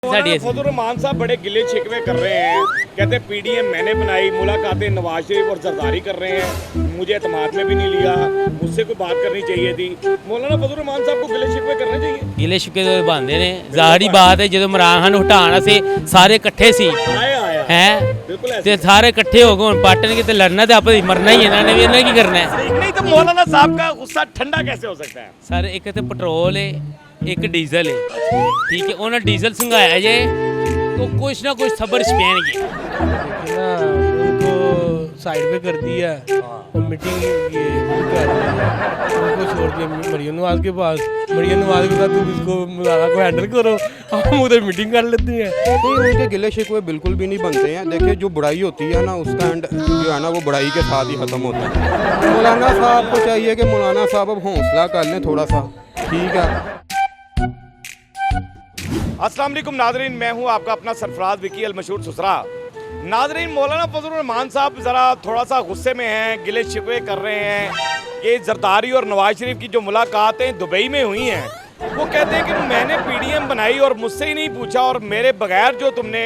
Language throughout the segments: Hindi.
फजल रहमान साहब बड़े गिले शिकवे कर रहे हैं, कहते पीडीएम मैंने बनाई, मुलाकातें नवाज शरीफ और जरदारी कर रहे हैं, मुझे एतमाद में भी नहीं लिया, मुझसे कोई बात करनी चाहिए थी। मौलाना फजल रहमान साहब को गिले शिकवे करने चाहिए। गिले शिकवे तो बनते ने, ਜ਼ਾਹਰੀ बात है जो इमरान खान हटाना से सारे इकट्ठे सी हैं ते सारे इकट्ठे हो गए हुण पाटन के लड़ना ते आपस मरना ही इन्होंने भी, इन्होंने की करना है। नहीं तो मौलाना साहब का गुस्सा ठंडा कैसे हो सकता है? सर एक तो पेट्रोल है, एक डीजल है, ठीक है। उन्होंने डीजल संघाया जे तो कुछ ना कुछ सबर पहनगे ना, उनको साइड पे कर दिया और मीटिंग ये उनको छोड़ दिया मरियम नवाज के पास। मरियम नवाज के साथ तुम इसको मौलाना को हैंडल करो, हम उधर मीटिंग कर लेते हैं। नहीं, उनके गिले शिकवे बिल्कुल भी नहीं बनते हैं। देखिए जो बुराई होती है ना, उसका एंड जो है ना वो बुराई के साथ ही ख़त्म होता है। मौलाना साहब को चाहिए कि मौलाना साहब अब हौसला कर लें थोड़ा सा, ठीक है। अस्सलाम वालेकुम नाज़रीन, मैं हूं आपका अपना सरफराज विकी अल मशहूर सुसरा। नाज़रीन, मौलाना फजल रहमान साहब ज़रा थोड़ा सा गुस्से में हैं, गिले शिकवे कर रहे हैं कि जरदारी और नवाज शरीफ की जो मुलाकातें दुबई में हुई हैं, वो कहते हैं कि मैंने पीडीएम बनाई और मुझसे ही नहीं पूछा और मेरे बगैर जो तुमने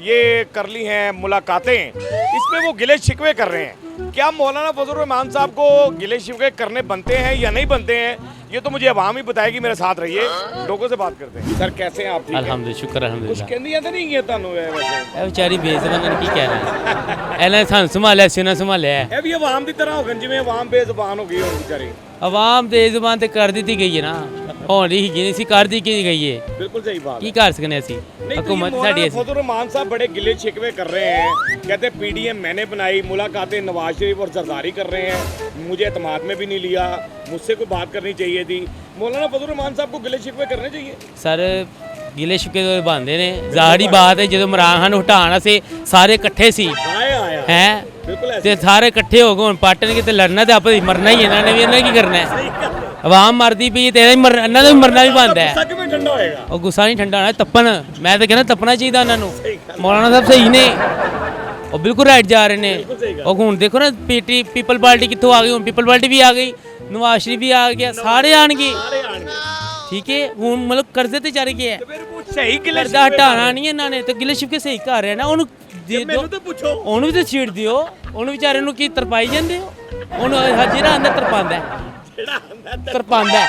ये कर ली हैं मुलाकातें, इसमें वो गिले शिकवे कर रहे हैं। क्या मौलाना फजल रहमान साहब को गिले शिकवे करने बनते हैं या नहीं बनते हैं, ये तो मुझे अवाम ही बताएगी। मेरे साथ रहिए, लोगों से बात करते हैं। सर कैसे हैं आप? ठीक हैं? अल्हम्दुलिल्लाह, शुक्र कुछ अल्हम्दुलिल्लाह। कहंदियां तो नहीं है ਤੁਹਾਨੂੰ ਵੈਸੇ? ਇਹ ਵਿਚਾਰੀ ਬੇਜ਼ਬਾਨ ਨੇ ਕੀ ਕਹਿਣਾ, ਇਹਨਾਂ ਨੇ ਸਾਨੂੰ ਸੰਭਾਲਿਆ ਸੀ, ਉਹਨਾਂ ਸੰਭਾਲਿਆ। ਇਹ ਵੀ ਆਵਾਮ ਦੀ ਤਰ੍ਹਾਂ ਹੋ ਗਏ, ਜਿਵੇਂ ਆਵਾਮ ਬੇਜ਼ਬਾਨ ਹੋ ਗਈ ਹੁਣ ਵਿਚਾਰੀ। ਆਵਾਮ ਬੇਜ਼ਬਾਨ ਤੇ ਕਰ ਦਿੱਤੀ ਗਈ ਹੈ ਨਾ, ਹੁਣ ਹੀ ਨਹੀਂ ਸੀ ਕਰ ਦਿੱਤੀ ਗਈ ਹੈ। बिल्कुल सही बात ਕੀ है। ਕਰ ਸਕਨੇ ਅਸੀਂ, नहीं तो ये हुकूमत मौलाना साड़ी ऐसी। फजल रहमान साहब बड़े गिले शिकवे कर रहे हैं, कहते पीडीएम मैंने बनाई, मुलाकातें नवाज शरीफ और जरदारी कर रहे हैं, मुझे एतमाद में भी नहीं लिया, मुझसे कोई बात करनी चाहिए थी। मौलाना फजल रहमान साहब को गिले शिकवे करने चाहिए। सर गिले शिकवे तो बनते ने, ਜ਼ਾਹਰੀ बात है जो इमरान खान हटाना से सारे इकट्ठे सी आया हैं बिल्कुल ते सारे इकट्ठे हो गए हुण पाटन के लड़ना ते आपस मरना ही इन्होंने भी, इन्होंने की करना है। आवाम मरदी पई ते इन्होंने भी मरना भी बनता है। गुस्सा किवें ठंडा होएगा? और गुस्सा नहीं ठंडा होना, तप्पन। मैं तो कहना तपना चाहिए उन्होंने। मौलाना साहब सही ने और बिल्कुल राइट जा रहे हैं। और हुण देखो ना पीपल पार्टी कितों आ गई, हुण पीपल पार्टी भी आ गई, नवाज शरीफ भी आ गया, सारे आएंगे, ठीक है। हुण मतलब कर्जे ते चढ़ गए फिर वो सही गिले कर्जा हटाना नहीं इन्होंने, तो गिले शिकवे सही कर रहे हैं ना। ਮੈਨੂੰ ਤਾਂ ਪੁੱਛੋ, ਉਹਨੂੰ ਵੀ ਤਾਂ ਛੇੜ ਦਿਓ, ਉਹਨੂੰ ਵਿਚਾਰੇ ਨੂੰ ਕੀ ਤਰਪਾਈ ਜਾਂਦੇ ਹੋ। ਉਹਨੂੰ ਜਿਹੜਾ ਅੰਦਰ ਤਰਪਾਉਂਦਾ ਤਰਪਾਉਂਦਾ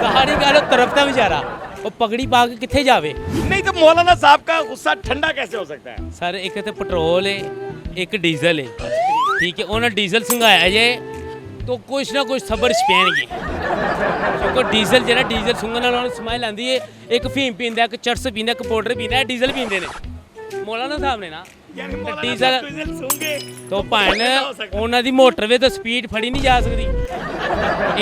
ਸਾਰੀ ਗੱਲ ਤਰਪਦਾ ਵਿਚਾਰਾ, ਉਹ ਪਗੜੀ ਪਾ ਕੇ ਕਿੱਥੇ ਜਾਵੇ। नहीं तो मौलाना साहब का गुस्सा ठंडा कैसे हो सकता है? ਸਰ ਇੱਕ ਤੇ ਪੈਟਰੋਲ ਹੈ, ਇੱਕ ਡੀਜ਼ਲ ਹੈ, ਠੀਕ ਹੈ। ਉਹਨਾਂ ਡੀਜ਼ਲ ਸੰਘਾਇਆ ਜੇ तो कुछ ना कुछ सबर पहनगे, क्योंकि डीजल जो डीजल सुंघने वालों स्माइल आती है। एक फीम पींदा, एक चरस पींदा, एक पाउडर पींदा, डीजल पींदे ने मौलाना साहब ने ना डीजल। तो भैन उन्होंने दी मोटरवे तो स्पीड फड़ी नहीं जा सकती,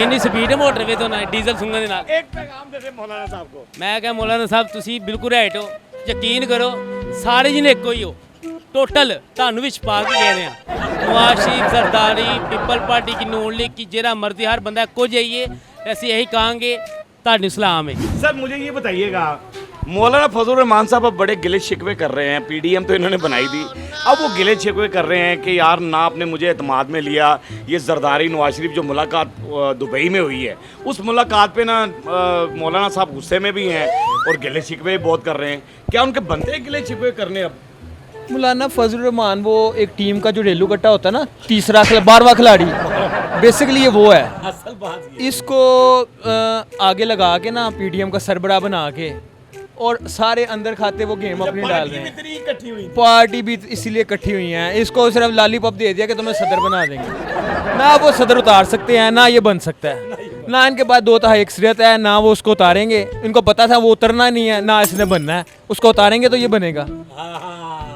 इन्नी स्पीड मोटरवे तो ना डीजल सुंघने दे नाल। एक पैगाम दे दे मौलाना साहब को। मैं क्या मौलाना साहब तुसी बिल्कुल राइट हो, यकीन करो सारे जने एक ही हो, टोटल ਤੁਹਾਨੂੰ ਵਿੱਚ ਪਾ ਕੇ ਗਏ ਆ। नवाज शरीफ, जरदारी, पीपल पार्टी की, नून लीग की, जरा मर्जी हर बंदा को जाइए, ऐसे यही कहेंगे तानु सलाम है। सर मुझे ये बताइएगा, मौलाना फजल रहमान साहब अब बड़े गिले शिकवे कर रहे हैं, पीडीएम तो इन्होंने बनाई थी, अब वो गिले शिकवे कर रहे हैं कि यार ना आपने मुझे एतमाद में लिया। ये जरदारी नवाज शरीफ जो मुलाकात दुबई में हुई है, उस मुलाकात पे ना मौलाना साहब गुस्से में भी हैं और गिले शिकवे बहुत कर रहे हैं। क्या उनके बनते हैं गिले शिकवे करने? अब मौलाना फजल रहमान वो एक टीम का जो रेलू कट्टा होता है ना, तीसरा 12वां खिलाड़ी, बेसिकली ये वो है। असल बात इसको आगे लगा के ना पीडीएम का सरबराह बना के और सारे अंदर खाते वो गेम अपनी डाल रहे हैं। इकट्ठी हुई पार्टी भी इसीलिए इकट्ठी हुई हैं, इसको सिर्फ लॉलीपॉप दे दिया कि तुम्हें सदर बना देंगे। ना वो सदर उतार सकते हैं, ना ये बन सकता है, ना इनके पास दो तहा अक्सरियत है, ना वो उसको उतारेंगे। इनको पता था वो उतरना नहीं है, ना इसने बनना है, उसको उतारेंगे तो ये बनेगा।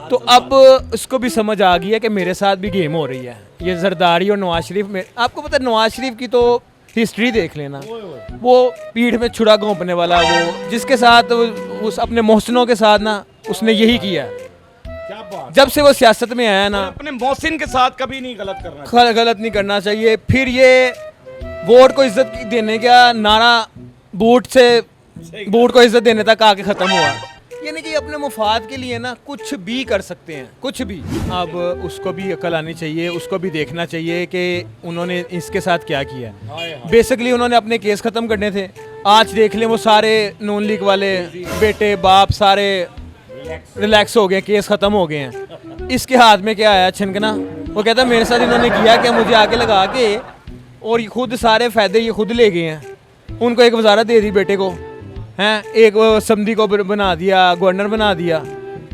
तो अब उसको भी समझ आ गई है कि मेरे साथ भी गेम हो रही है। ये जरदारी और नवाज शरीफ में, आपको पता है नवाज शरीफ की तो हिस्ट्री देख लेना, वो पीठ में छुरा घोंपने वाला, वो जिसके साथ उस अपने मोहसिनों के साथ ना उसने यही किया। क्या बात? जब से वो सियासत में आया ना, अपने मोहसिन के साथ कभी नहीं गलत करना, गलत नहीं करना चाहिए। फिर ये वोट को इज्जत देने का नारा बूट से बूट को इज्जत देने तक आके ख़त्म हुआ। यानी कि अपने मुफाद के लिए ना कुछ भी कर सकते हैं, कुछ भी। अब उसको भी अकल आनी चाहिए, उसको भी देखना चाहिए कि उन्होंने इसके साथ क्या किया। बेसिकली उन्होंने अपने केस ख़त्म करने थे, आज देख लें वो सारे नून लीग वाले बेटे बाप सारे रिलैक्स हो गए, केस ख़त्म हो गए हैं। इसके हाथ में क्या आया छनकना, वो कहता है मेरे साथ इन्होंने किया क्या, मुझे आगे लगा के और ये खुद सारे फ़ायदे ये खुद ले गए हैं। उनको एक वजारत दे दी बेटे को, हैं एक समधी को बना दिया, गवर्नर बना दिया,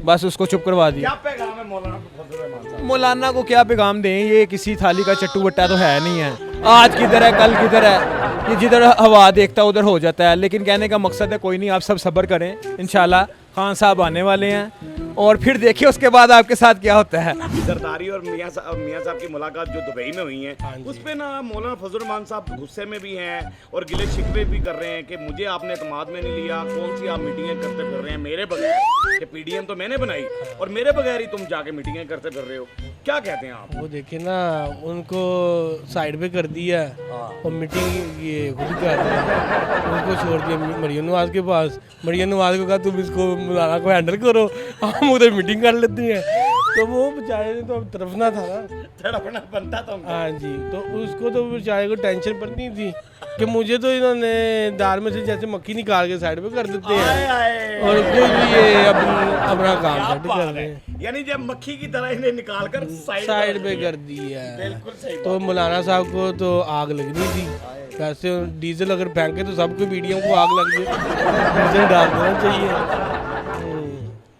बस उसको चुप करवा दिया। क्या पैगाम है मौलाना फजल रहमान साहब? मौलाना को क्या पैगाम दें, ये किसी थाली का चट्टू बट्टा तो है नहीं है। आज किधर है कल किधर है, ये जिधर हवा देखता उधर हो जाता है। लेकिन कहने का मकसद है कोई नहीं, आप सब सब्र करें, इंशाल्लाह खान साहब आने वाले हैं और फिर देखिए उसके बाद आपके साथ क्या होता है। जरदारी और मियां साहब की मुलाकात जो दुबई में हुई है, उस पे ना मौलाना फजल रहमान साहब गुस्से में भी हैं और गिले शिकवे भी कर रहे हैं कि मुझे आपने एतमाद में नहीं लिया, कौन सी आप मीटिंगें करते फिर रहे हैं मेरे बगैर, कि पीडीएम तो मैंने बनाई और मेरे बगैर ही तुम जाके मीटिंगें करते फिर रहे हो। क्या कहते हैं आप? वो देखिए ना, उनको साइड पे कर दिया और मीटिंग ये खुद कर रहे हैं, उनको छोड़ दिया मरियम नवाज के पास। मरियम नवाज को कहा तुम इसको मौलाना को हैंडल करो, हम उधर मीटिंग कर लेते हैं। तो वो बेचारे ने तो अब तरफना था ना, तड़पना बनता था। हाँ जी, तो उसको तो बेचारे को टेंशन पड़ती थी कि मुझे तो इन्होंने दाल में से जैसे मक्खी निकाल के साइड पे कर देते हैं और कुछ भी ये अपना काम सेट कर रहे हैं, यानी जब मक्खी की तरह इन्हें निकाल कर साइड पे कर दी है। बिल्कुल सही। तो मौलाना साहब को तो आग लगनी थी, वैसे डीजल अगर फेंके तो सबको मीडियम को आग लग जाए, डीजल डाल देना चाहिए।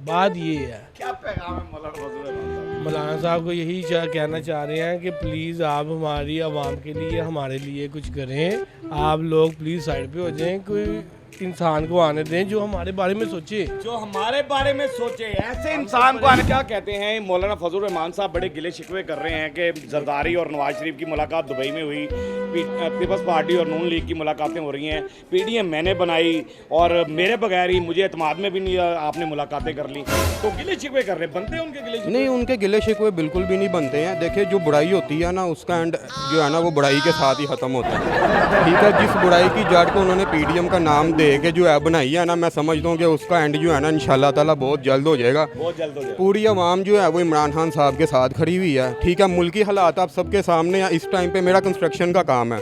बात ये है, क्या पैगाम है मौलाना फजल रहमान साहब? मौलाना साहब को यही कहना चाह रहे हैं कि प्लीज़ आप हमारी आवाम के लिए हमारे लिए कुछ करें, आप लोग प्लीज़ साइड पे हो जाएं, कोई इंसान को आने दें जो हमारे बारे में सोचे, जो हमारे बारे में सोचे, ऐसे इंसान को आने। क्या कहते हैं मौलाना फजल रहमान साहब बड़े गिले शिकवे कर रहे हैं कि जरदारी और नवाज शरीफ की मुलाकात दुबई में हुई, पीपल्स पार्टी और नून लीग की मुलाकातें हो रही हैं, पीडीएम मैंने बनाई और मेरे बगैर ही मुझे एतमाद में भी नहीं आपने मुलाकातें कर ली। तो गिले शिकवे कर रहे हैं, बनते हैं उनके गिले शिकवे? नहीं, उनके गिले शिकवे बिल्कुल भी नहीं बनते हैं। देखिए जो बुराई होती है ना, उसका एंड जो है ना वो बुराई के साथ ही ख़त्म होता है। ठीक है, जिस बुराई की जड़ को उन्होंने पीडीएम का नाम दे के जो है बनाई है ना, मैं समझता हूँ कि उसका एंड जो है ना इंशाल्लाह ताला बहुत जल्द हो जाएगा। बहुत जल्द हो जाएगा। पूरी आवाम जो है वो इमरान खान साहब के साथ खड़ी हुई है। ठीक है, मुल्की हालात आप सबके सामने हैं। इस टाइम पे मेरा कंस्ट्रक्शन का काम है,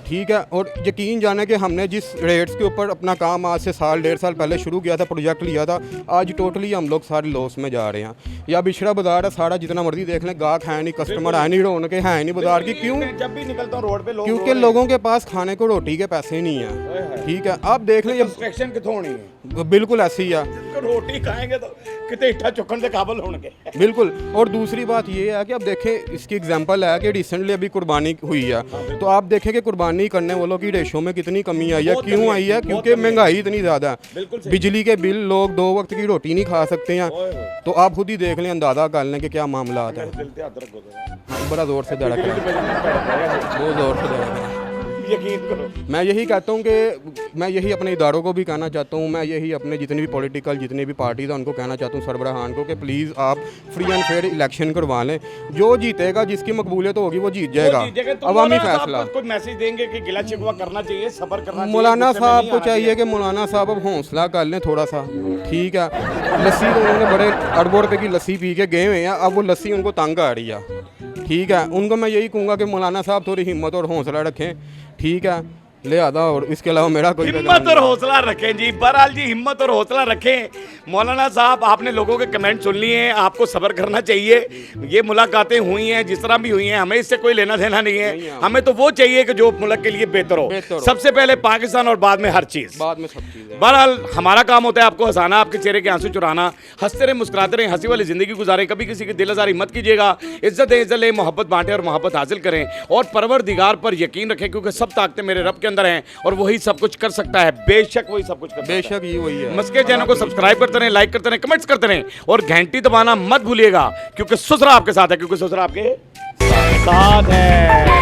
ठीक है, और यकीन जाने कि हमने जिस रेट्स के ऊपर अपना काम आज से साल डेढ़ साल पहले शुरू किया था, प्रोजेक्ट लिया था, आज टोटली हम लोग सारे लॉस में जा रहे हैं। या बिछड़ा बाजार है सारा, जितना मर्जी देख लें, गाहक है नहीं, कस्टमर है नहीं, रौनक है नहीं बाजार की। क्यों? जब भी निकलता हूँ रोड पे लोग, क्योंकि लोगों के पास खाने को रोटी के पैसे नहीं है। ठीक है, आप देख लें, कंस्ट्रक्शन कितों होनी है, बिल्कुल ऐसी ही है। रोटी खाएंगे तो कितने इट्ठा चुकन से काबल होंगे। बिल्कुल। और दूसरी बात ये है कि अब देखें, इसकी एग्जांपल है कि रिसेंटली अभी कुर्बानी हुई है, तो आप देखें कि कुर्बानी करने वालों की रेशो में कितनी कमी आई है। क्यों आई है? क्योंकि महंगाई इतनी ज़्यादा है, बिजली के बिल, लोग 2 वक्त की रोटी नहीं खा सकते हैं। तो आप खुद ही देख लें, अंदाज़ा कर लें कि क्या मामला आता है। बड़ा ज़ोर से धड़क रहा है, बहुत ज़ोर से धड़क रहा है। यकीन करो, मैं यही कहता हूँ कि मैं यही अपने इदारों को भी कहना चाहता हूँ, मैं यही अपने जितने भी पॉलिटिकल जितने भी पार्टीज हैं उनको कहना चाहता हूँ, सरबराहान को, कि प्लीज़ आप फ्री एंड फेयर इलेक्शन करवा लें। जो जीतेगा, जिसकी मकबूलियत होगी वो जीत जाएगा। अवामी फैसला। कुछ मैसेज देंगे कि गिला शिकवा करना चाहिए, सब्र करना चाहिए। मौलाना साहब को चाहिए कि मौलाना साहब अब हौसला कर लें थोड़ा सा। ठीक है, लस्सी तो उन्होंने बड़े अरबों रुपये की लस्सी पी के गए हुए हैं, अब वो लस्सी उनको तंग आ रही है। ठीक है, उनको मैं यही कहूँगा कि मौलाना साहब थोड़ी हिम्मत और हौसला रखें। ठीक है, लिहाजा और इसके अलावा मेरा कोई हिम्मत और हौसला रखें जी। बहरहाल जी, हिम्मत और हौसला रखें। मौलाना साहब, आपने लोगों के कमेंट सुन लिए हैं, आपको सब्र करना चाहिए। ये मुलाकातें हुई हैं, जिस तरह भी हुई हैं, हमें इससे कोई लेना देना नहीं है। हमें तो वो चाहिए कि जो मुल्क के लिए बेहतर हो। सबसे पहले पाकिस्तान और बाद में हर चीज़, बाद में सब चीज़ें। बहरहाल हमारा काम होता है आपको हंसाना, आपके चेहरे के आंसू चुराना। हंसते रहे, मुस्कुराते रहे, हंसी वाली ज़िंदगी गुजारें। कभी किसी की दिल आज़ारी मत कीजिएगा। इज्जत दें, इज्जत लें, मोहब्बत बांटें और मोहब्बत हासिल करें। और परवरदिगार पर यकीन रखें, क्योंकि सब ताकतें मेरे रब के अंदर हैं और वही सब कुछ कर सकता है। बेशक वही सब कुछ कर सकता है। बेशक ये वही है। मस्के चैनल को सब्सक्राइब करते रहें, लाइक करते रहें, कमेंट्स करते रहें और घंटी दबाना मत भूलिएगा, क्योंकि ससुरा आपके साथ है, क्योंकि ससुरा आपके साथ है।